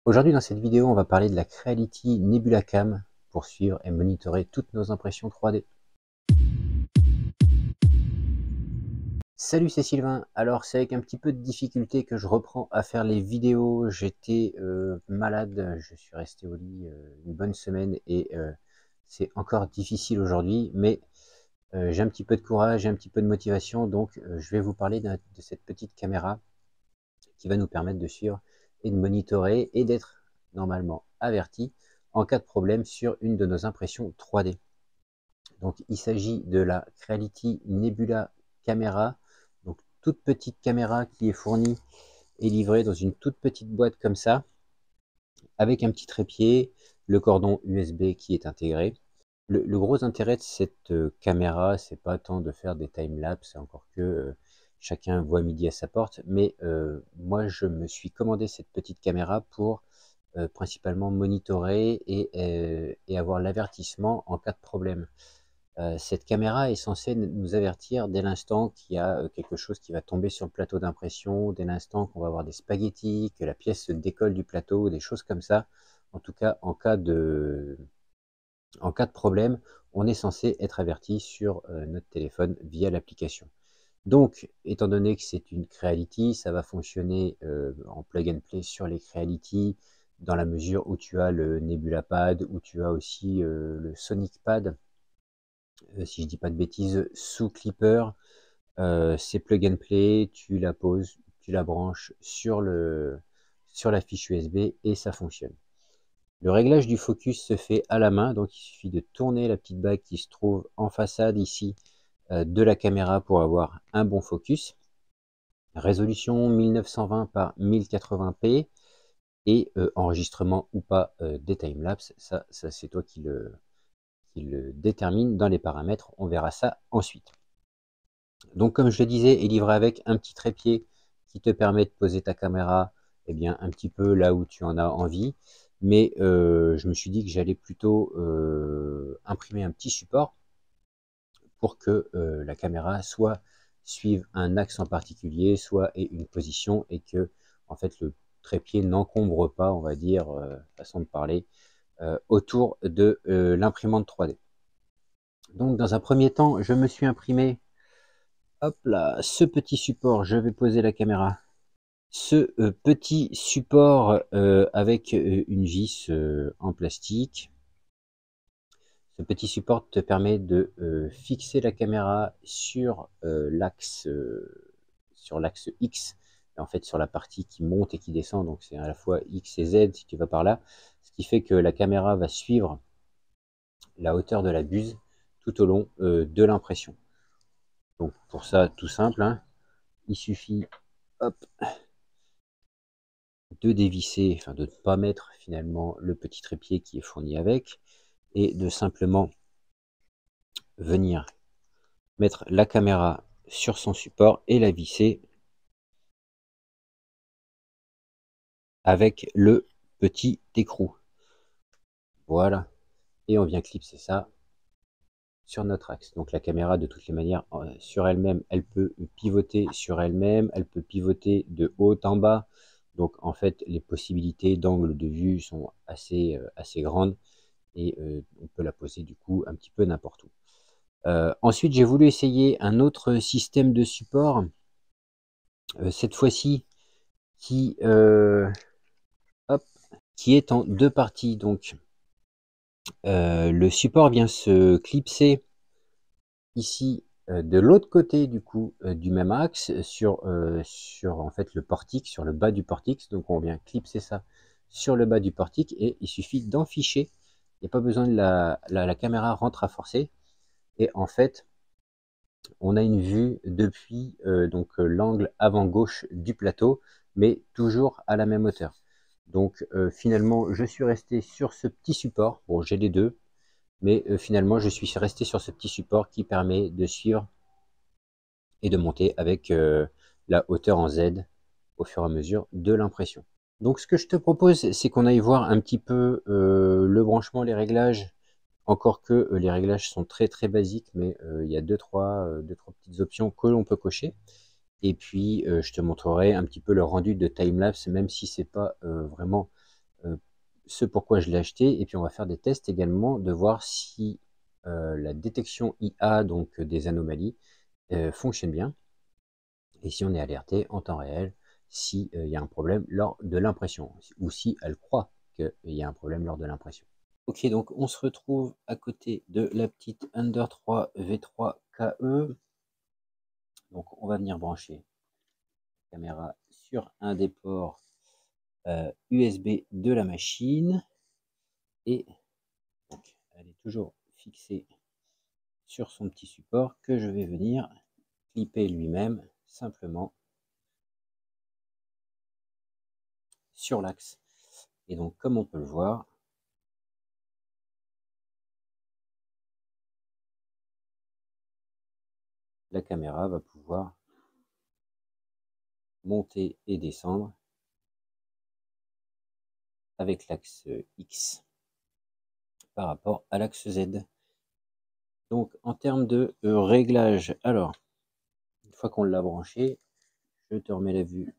Aujourd'hui, dans cette vidéo, on va parler de la Creality Nebula Cam pour suivre et monitorer toutes nos impressions 3D. Salut, c'est Sylvain. Alors, c'est avec un petit peu de difficulté que je reprends à faire les vidéos. J'étais malade, je suis resté au lit une bonne semaine et c'est encore difficile aujourd'hui, mais j'ai un petit peu de courage, j'ai un petit peu de motivation, donc je vais vous parler de cette petite caméra qui va nous permettre de suivre et de monitorer et d'être normalement averti en cas de problème sur une de nos impressions 3D. Donc il s'agit de la Creality Nebula Camera, donc toute petite caméra qui est fournie et livrée dans une toute petite boîte comme ça, avec un petit trépied, le cordon USB qui est intégré. Le gros intérêt de cette caméra, c'est pas tant de faire des time-lapse, encore que chacun voit midi à sa porte, mais moi je me suis commandé cette petite caméra pour principalement monitorer et avoir l'avertissement en cas de problème. Cette caméra est censée nous avertir dès l'instant qu'il y a quelque chose qui va tomber sur le plateau d'impression, dès l'instant qu'on va avoir des spaghettis, que la pièce se décolle du plateau, des choses comme ça. En tout cas, en cas de problème, on est censé être averti sur notre téléphone via l'application. Donc, étant donné que c'est une Creality, ça va fonctionner en plug and play sur les Creality, dans la mesure où tu as le Nebula Pad, où tu as aussi le Sonic Pad, si je dis pas de bêtises, sous Clipper. C'est plug and play, tu la poses, tu la branches sur la fiche USB et ça fonctionne. Le réglage du focus se fait à la main, donc il suffit de tourner la petite bague qui se trouve en façade ici de la caméra pour avoir un bon focus. Résolution 1920 par 1080p et enregistrement ou pas des timelapses, ça c'est toi qui le détermine dans les paramètres, on verra ça ensuite. Donc comme je le disais, est livré avec un petit trépied qui te permet de poser ta caméra bien, un petit peu là où tu en as envie. Mais je me suis dit que j'allais plutôt imprimer un petit support pour que la caméra soit suive un axe en particulier, soit ait une position et que en fait le trépied n'encombre pas, on va dire, façon de parler, autour de l'imprimante 3D. Donc dans un premier temps, je me suis imprimé hop là, ce petit support, je vais poser la caméra. Ce petit support avec une vis en plastique. Ce petit support te permet de fixer la caméra sur l'axe X, en fait sur la partie qui monte et qui descend, donc c'est à la fois X et Z si tu vas par là, ce qui fait que la caméra va suivre la hauteur de la buse tout au long de l'impression. Donc pour ça, tout simple, hein, il suffit hop, de dévisser, enfin de ne pas mettre finalement le petit trépied qui est fourni avec, et de simplement venir mettre la caméra sur son support et la visser avec le petit écrou. Voilà. Et on vient clipser ça sur notre axe. Donc la caméra, de toutes les manières, sur elle-même, elle peut pivoter sur elle-même, elle peut pivoter de haut en bas. Donc en fait, les possibilités d'angle de vue sont assez grandes et on peut la poser du coup un petit peu n'importe où. Ensuite, j'ai voulu essayer un autre système de support, cette fois-ci qui, hop, qui est en deux parties. Donc le support vient se clipser ici de l'autre côté du coup du même axe sur en fait le portique, sur le bas du portique. Donc on vient clipser ça sur le bas du portique et il suffit d'en ficher. Il n'y a pas besoin de la caméra rentre à forcer. Et en fait, on a une vue depuis l'angle avant gauche du plateau, mais toujours à la même hauteur. Donc finalement, je suis resté sur ce petit support. Bon, j'ai les deux, mais finalement, je suis resté sur ce petit support qui permet de suivre et de monter avec la hauteur en Z au fur et à mesure de l'impression. Donc ce que je te propose, c'est qu'on aille voir un petit peu le branchement, les réglages. Encore que les réglages sont très très basiques, mais il y a deux trois petites options que l'on peut cocher. Et puis je te montrerai un petit peu le rendu de timelapse, même si c'est pas vraiment ce pourquoi je l'ai acheté, et puis on va faire des tests également de voir si la détection IA, donc des anomalies, fonctionne bien, et si on est alerté en temps réel s'il y a un problème lors de l'impression, ou si elle croit qu'il y a un problème lors de l'impression. Ok, donc on se retrouve à côté de la petite Under 3 V3 KE. Donc on va venir brancher la caméra sur un des ports USB de la machine, et donc elle est toujours fixée sur son petit support que je vais venir clipper lui-même simplement sur l'axe. Et donc comme on peut le voir, la caméra va pouvoir monter et descendre avec l'axe X par rapport à l'axe Z. Donc en termes de réglage, alors une fois qu'on l'a branché, je te remets la vue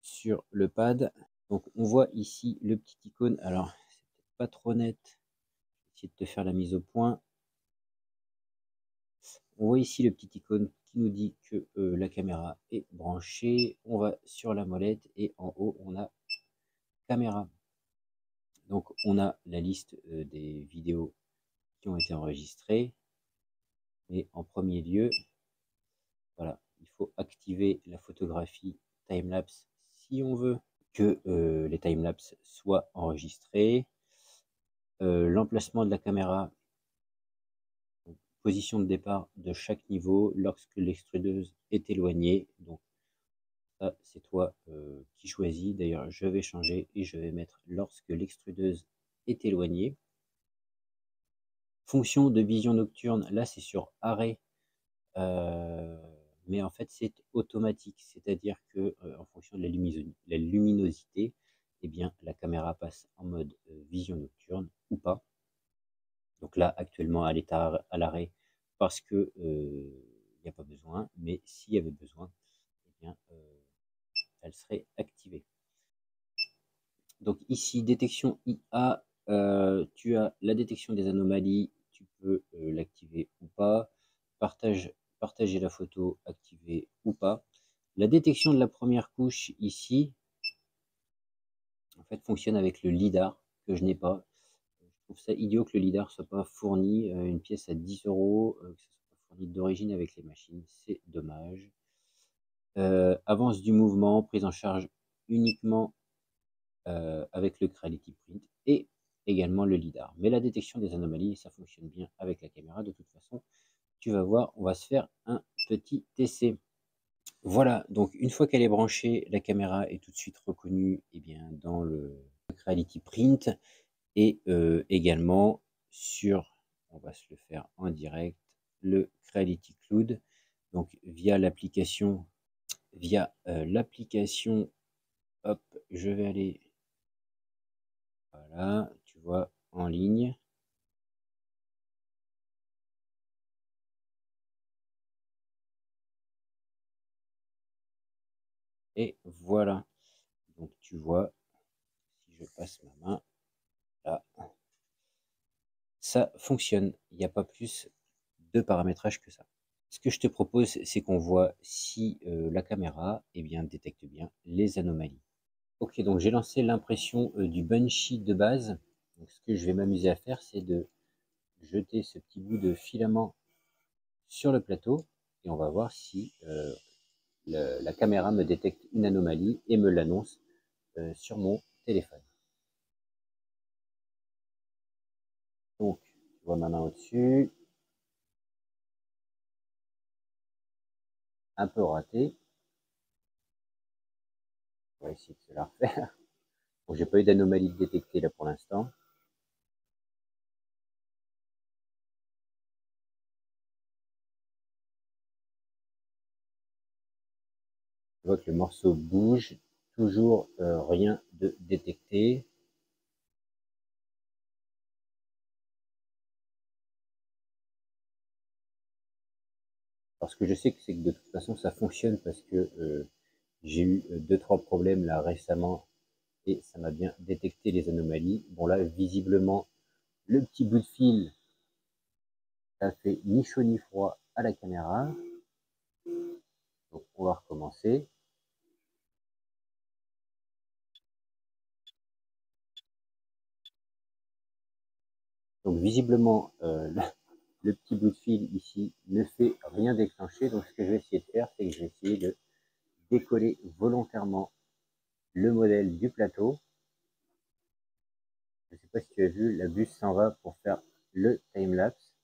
sur le pad. Donc on voit ici le petit icône, alors c'est peut-être pas trop net, je vais essayer de te faire la mise au point. On voit ici le petit icône qui nous dit que la caméra est branchée. On va sur la molette et en haut on a caméra. Donc on a la liste des vidéos qui ont été enregistrées. Et en premier lieu, voilà, il faut activer la photographie timelapse si on veut que les timelapses soient enregistrés. L'emplacement de la caméra, position de départ de chaque niveau lorsque l'extrudeuse est éloignée. Donc ça, c'est toi qui choisis. D'ailleurs, je vais changer et je vais mettre lorsque l'extrudeuse est éloignée. Fonction de vision nocturne, là c'est sur arrêt, mais en fait c'est automatique, c'est-à-dire que en fonction de la luminosité, eh bien la caméra passe en mode vision nocturne ou pas. Donc là actuellement elle est à l'arrêt parce que il n'y a pas besoin, mais s'il y avait besoin, eh bien elle serait activée. Donc ici détection IA, tu as la détection des anomalies, tu peux l'activer ou pas. Partager la photo, activer ou pas. La détection de la première couche ici, en fait, fonctionne avec le lidar que je n'ai pas. Je trouve ça idiot que le lidar ne soit pas fourni, une pièce à 10 €, que ce soit pas fourni d'origine avec les machines, c'est dommage. Avance du mouvement, prise en charge uniquement avec le Creality Print et également le lidar. Mais la détection des anomalies, ça fonctionne bien avec la caméra. De toute façon, tu vas voir, on va se faire un petit essai. Voilà, donc une fois qu'elle est branchée, la caméra est tout de suite reconnue dans le Creality Print et également sur, on va se le faire en direct, le Creality Cloud. Donc via l'application, hop, je vais aller, voilà, tu vois, en ligne. Et voilà, donc tu vois, si je passe ma main, là, ça fonctionne. Il n'y a pas plus de paramétrage que ça. Ce que je te propose, c'est qu'on voit si la caméra détecte bien les anomalies. Ok, donc j'ai lancé l'impression du Banshee de base. Donc, ce que je vais m'amuser à faire, c'est de jeter ce petit bout de filament sur le plateau et on va voir si la caméra me détecte une anomalie et me l'annonce sur mon téléphone. Donc, je vois ma main au-dessus, un peu raté. On va essayer de se la refaire. Bon, j'ai pas eu d'anomalie détectée là pour l'instant. Je vois que le morceau bouge, toujours rien de détecté. Parce que je sais que c'est que de toute façon ça fonctionne parce que j'ai eu 2-3 problèmes là récemment et ça m'a bien détecté les anomalies. Bon là, visiblement, le petit bout de fil, ça fait ni chaud ni froid à la caméra. Donc on va recommencer. Donc visiblement, le petit bout de fil ici ne fait rien déclencher. Donc ce que je vais essayer de faire, c'est que je vais essayer de décoller volontairement le modèle du plateau. Je ne sais pas si tu as vu, la buse s'en va pour faire le time-lapse.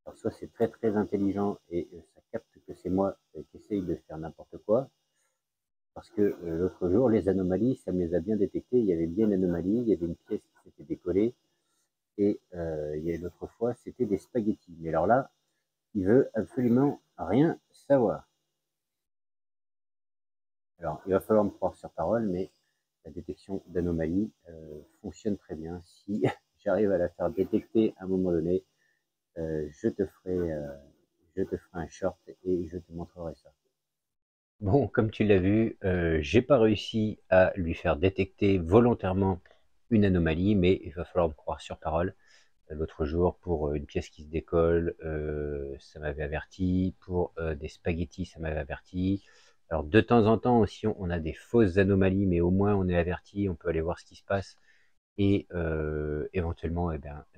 Alors soit c'est très très intelligent et ça capte que c'est moi qui essaye de faire n'importe quoi. Parce que l'autre jour, les anomalies, ça me les a bien détectées. Il y avait bien une anomalie, il y avait une pièce qui s'était décollée. Et il y a l'autre fois, c'était des spaghettis. Mais alors là, il veut absolument rien savoir. Alors, il va falloir me croire sur parole, mais la détection d'anomalies fonctionne très bien. Si j'arrive à la faire détecter à un moment donné, je te ferai un short et je te montrerai ça. Bon, comme tu l'as vu, j'ai pas réussi à lui faire détecter volontairement une anomalie, mais il va falloir me croire sur parole. L'autre jour, pour une pièce qui se décolle, ça m'avait averti. Pour des spaghettis, ça m'avait averti. Alors de temps en temps aussi, on a des fausses anomalies, mais au moins on est averti, on peut aller voir ce qui se passe et éventuellement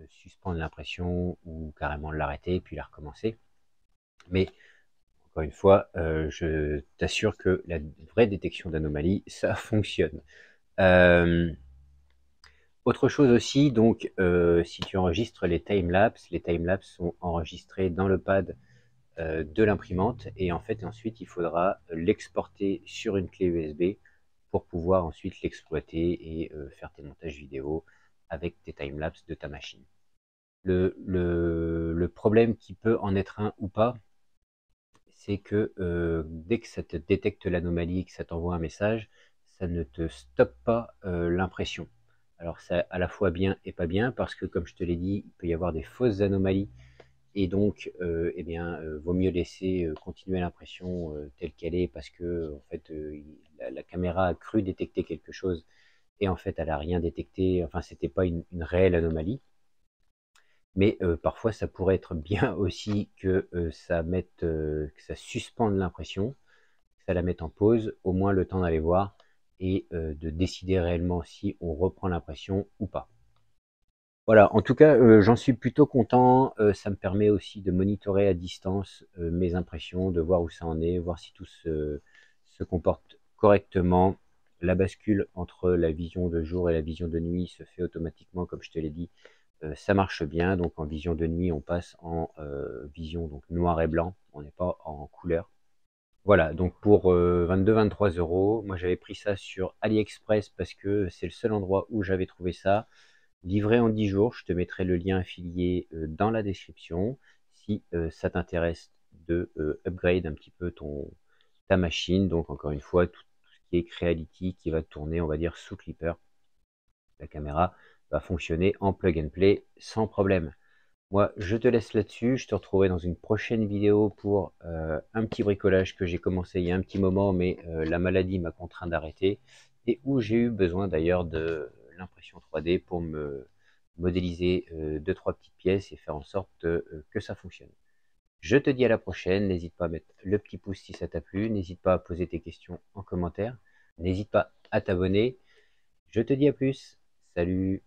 suspendre l'impression ou carrément l'arrêter puis la recommencer. Mais encore une fois, je t'assure que la vraie détection d'anomalies, ça fonctionne. Autre chose aussi, donc si tu enregistres les timelapses sont enregistrés dans le pad de l'imprimante et en fait ensuite il faudra l'exporter sur une clé USB pour pouvoir ensuite l'exploiter et faire tes montages vidéo avec tes timelapses de ta machine. Le problème qui peut en être un ou pas, c'est que dès que ça te détecte l'anomalie et que ça t'envoie un message, ça ne te stoppe pas l'impression. Alors c'est à la fois bien et pas bien parce que comme je te l'ai dit, il peut y avoir des fausses anomalies et donc vaut mieux laisser continuer l'impression telle qu'elle est parce que en fait la caméra a cru détecter quelque chose et en fait elle a rien détecté, enfin c'était pas une réelle anomalie. Mais parfois ça pourrait être bien aussi que que ça suspende l'impression, que ça la mette en pause, au moins le temps d'aller voir et de décider réellement si on reprend l'impression ou pas. Voilà, en tout cas, j'en suis plutôt content. Ça me permet aussi de monitorer à distance mes impressions, de voir où ça en est, voir si tout se comporte correctement. La bascule entre la vision de jour et la vision de nuit se fait automatiquement, comme je te l'ai dit. Ça marche bien, donc en vision de nuit, on passe en vision donc noir et blanc, on n'est pas en couleur. Voilà, donc pour 22-23 euros, moi j'avais pris ça sur AliExpress parce que c'est le seul endroit où j'avais trouvé ça. Livré en 10 jours, je te mettrai le lien affilié dans la description. Si ça t'intéresse de upgrade un petit peu ta machine, donc encore une fois, tout ce qui est Creality qui va tourner, on va dire, sous Clipper. La caméra va fonctionner en plug and play sans problème. Moi, je te laisse là-dessus. Je te retrouverai dans une prochaine vidéo pour un petit bricolage que j'ai commencé il y a un petit moment, mais la maladie m'a contraint d'arrêter et où j'ai eu besoin d'ailleurs de l'impression 3D pour me modéliser 2-3 petites pièces et faire en sorte que ça fonctionne. Je te dis à la prochaine. N'hésite pas à mettre le petit pouce si ça t'a plu. N'hésite pas à poser tes questions en commentaire. N'hésite pas à t'abonner. Je te dis à plus. Salut!